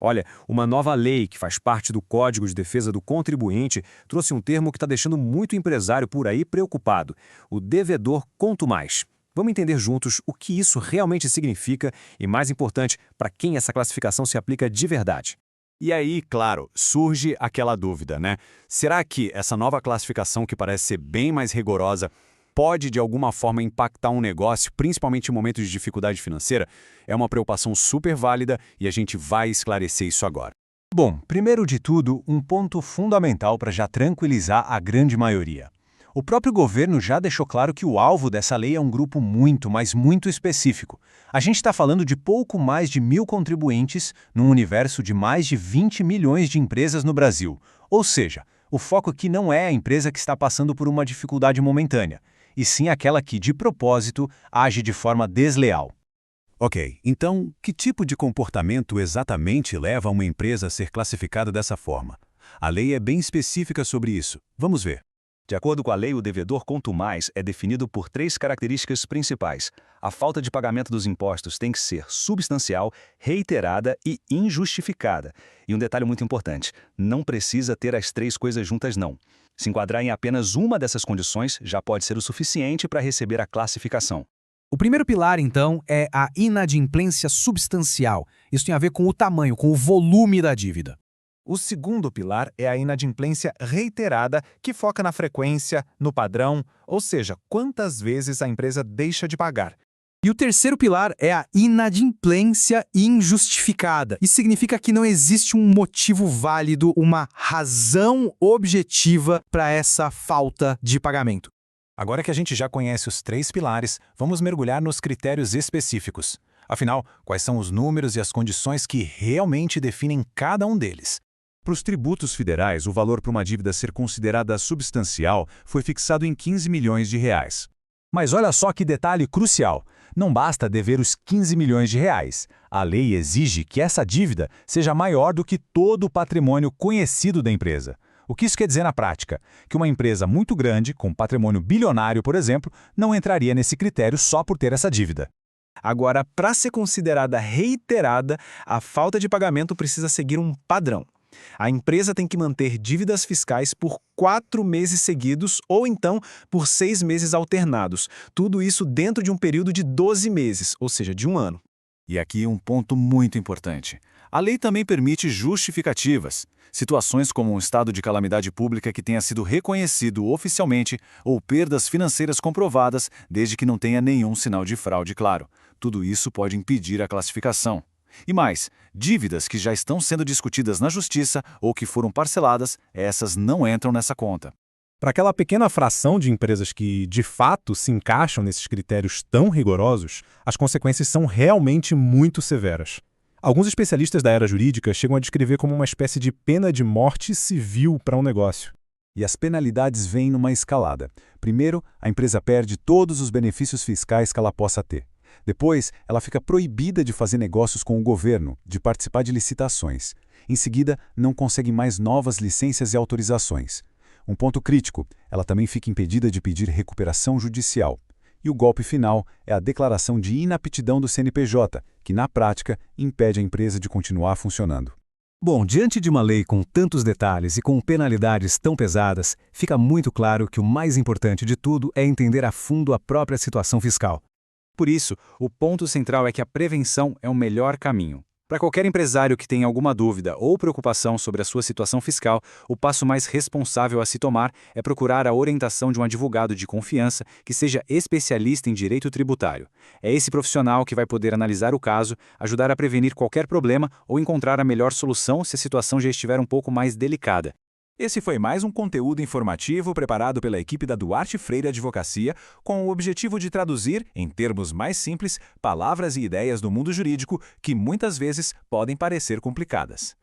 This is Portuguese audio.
Olha, uma nova lei que faz parte do Código de Defesa do Contribuinte trouxe um termo que está deixando muito empresário por aí preocupado: o devedor quanto mais. Vamos entender juntos o que isso realmente significa e, mais importante, para quem essa classificação se aplica de verdade. E aí, claro, surge aquela dúvida, né? Será que essa nova classificação, que parece ser bem mais rigorosa, pode de alguma forma impactar um negócio, principalmente em momentos de dificuldade financeira? É uma preocupação super válida e a gente vai esclarecer isso agora. Bom, primeiro de tudo, um ponto fundamental para já tranquilizar a grande maioria. O próprio governo já deixou claro que o alvo dessa lei é um grupo muito, mas muito específico. A gente está falando de pouco mais de 1.000 contribuintes num universo de mais de 20 milhões de empresas no Brasil. Ou seja, o foco aqui não é a empresa que está passando por uma dificuldade momentânea, e sim aquela que, de propósito, age de forma desleal. Ok, então, que tipo de comportamento exatamente leva uma empresa a ser classificada dessa forma? A lei é bem específica sobre isso. Vamos ver. De acordo com a lei, o devedor quanto mais é definido por 3 características principais. A falta de pagamento dos impostos tem que ser substancial, reiterada e injustificada. E um detalhe muito importante, não precisa ter as 3 coisas juntas não. Se enquadrar em apenas uma dessas condições, já pode ser o suficiente para receber a classificação. O primeiro pilar, então, é a inadimplência substancial. Isso tem a ver com o tamanho, com o volume da dívida. O segundo pilar é a inadimplência reiterada, que foca na frequência, no padrão, ou seja, quantas vezes a empresa deixa de pagar. E o terceiro pilar é a inadimplência injustificada. Isso significa que não existe um motivo válido, uma razão objetiva para essa falta de pagamento. Agora que a gente já conhece os 3 pilares, vamos mergulhar nos critérios específicos. Afinal, quais são os números e as condições que realmente definem cada um deles? Para os tributos federais, o valor para uma dívida ser considerada substancial foi fixado em 15 milhões de reais. Mas olha só que detalhe crucial. Não basta dever os 15 milhões de reais. A lei exige que essa dívida seja maior do que todo o patrimônio conhecido da empresa. O que isso quer dizer na prática? Que uma empresa muito grande, com patrimônio bilionário, por exemplo, não entraria nesse critério só por ter essa dívida. Agora, para ser considerada reiterada, a falta de pagamento precisa seguir um padrão. A empresa tem que manter dívidas fiscais por 4 meses seguidos ou então por 6 meses alternados. Tudo isso dentro de um período de 12 meses, ou seja, de um ano. E aqui um ponto muito importante. A lei também permite justificativas. Situações como um estado de calamidade pública que tenha sido reconhecido oficialmente ou perdas financeiras comprovadas, desde que não tenha nenhum sinal de fraude claro. Tudo isso pode impedir a classificação. E mais, dívidas que já estão sendo discutidas na Justiça ou que foram parceladas, essas não entram nessa conta. Para aquela pequena fração de empresas que, de fato, se encaixam nesses critérios tão rigorosos, as consequências são realmente muito severas. Alguns especialistas da era jurídica chegam a descrever como uma espécie de pena de morte civil para um negócio. E as penalidades vêm numa escalada. Primeiro, a empresa perde todos os benefícios fiscais que ela possa ter. Depois, ela fica proibida de fazer negócios com o governo, de participar de licitações. Em seguida, não consegue mais novas licenças e autorizações. Um ponto crítico, ela também fica impedida de pedir recuperação judicial. E o golpe final é a declaração de inaptidão do CNPJ, que, na prática, impede a empresa de continuar funcionando. Bom, diante de uma lei com tantos detalhes e com penalidades tão pesadas, fica muito claro que o mais importante de tudo é entender a fundo a própria situação fiscal. Por isso, o ponto central é que a prevenção é o melhor caminho. Para qualquer empresário que tenha alguma dúvida ou preocupação sobre a sua situação fiscal, o passo mais responsável a se tomar é procurar a orientação de um advogado de confiança que seja especialista em direito tributário. É esse profissional que vai poder analisar o caso, ajudar a prevenir qualquer problema ou encontrar a melhor solução se a situação já estiver um pouco mais delicada. Esse foi mais um conteúdo informativo preparado pela equipe da Duarte Freire Advocacia, com o objetivo de traduzir, em termos mais simples, palavras e ideias do mundo jurídico que muitas vezes podem parecer complicadas.